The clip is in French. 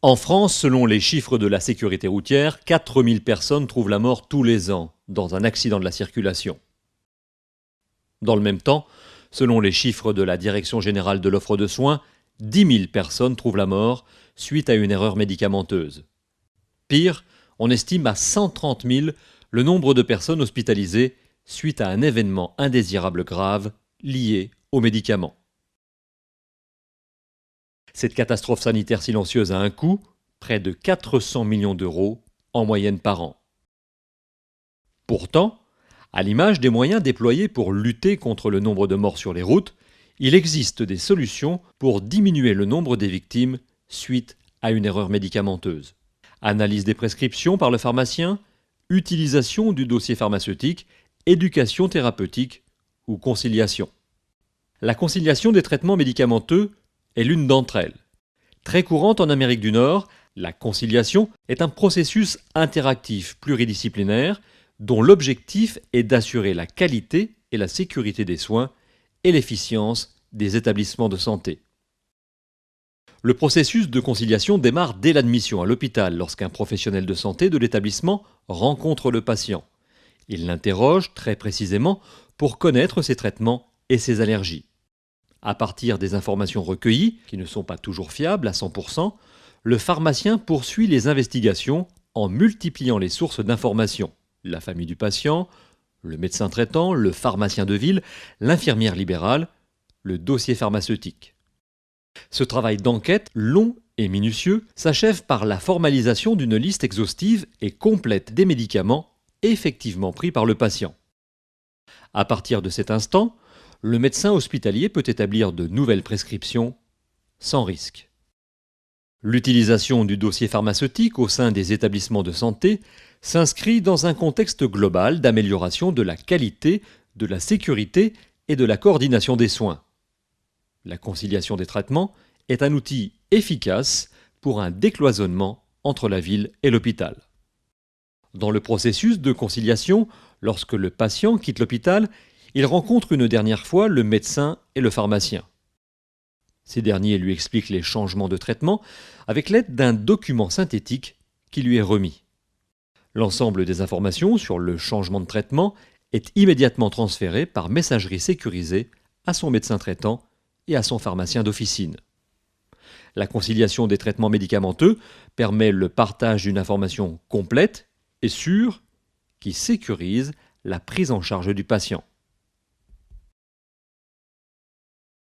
En France, selon les chiffres de la sécurité routière, 4000 personnes trouvent la mort tous les ans dans un accident de la circulation. Dans le même temps, selon les chiffres de la Direction générale de l'offre de soins, 10 000 personnes trouvent la mort suite à une erreur médicamenteuse. Pire, on estime à 130 000 le nombre de personnes hospitalisées suite à un événement indésirable grave lié aux médicaments. Cette catastrophe sanitaire silencieuse a un coût, près de 400 millions d'euros en moyenne par an. Pourtant, à l'image des moyens déployés pour lutter contre le nombre de morts sur les routes, il existe des solutions pour diminuer le nombre des victimes suite à une erreur médicamenteuse. Analyse des prescriptions par le pharmacien, utilisation du dossier pharmaceutique, éducation thérapeutique ou conciliation. La conciliation des traitements médicamenteux est l'une d'entre elles. Très courante en Amérique du Nord, la conciliation est un processus interactif pluridisciplinaire dont l'objectif est d'assurer la qualité et la sécurité des soins et l'efficience des établissements de santé. Le processus de conciliation démarre dès l'admission à l'hôpital lorsqu'un professionnel de santé de l'établissement rencontre le patient. Il l'interroge très précisément pour connaître ses traitements et ses allergies. À partir des informations recueillies, qui ne sont pas toujours fiables à 100%, le pharmacien poursuit les investigations en multipliant les sources d'informations. La famille du patient, le médecin traitant, le pharmacien de ville, l'infirmière libérale, le dossier pharmaceutique. Ce travail d'enquête, long et minutieux, s'achève par la formalisation d'une liste exhaustive et complète des médicaments effectivement pris par le patient. À partir de cet instant, le médecin hospitalier peut établir de nouvelles prescriptions sans risque. L'utilisation du dossier pharmaceutique au sein des établissements de santé s'inscrit dans un contexte global d'amélioration de la qualité, de la sécurité et de la coordination des soins. La conciliation des traitements est un outil efficace pour un décloisonnement entre la ville et l'hôpital. Dans le processus de conciliation, lorsque le patient quitte l'hôpital, il rencontre une dernière fois le médecin et le pharmacien. Ces derniers lui expliquent les changements de traitement avec l'aide d'un document synthétique qui lui est remis. L'ensemble des informations sur le changement de traitement est immédiatement transféré par messagerie sécurisée à son médecin traitant et à son pharmacien d'officine. La conciliation des traitements médicamenteux permet le partage d'une information complète et sûre qui sécurise la prise en charge du patient.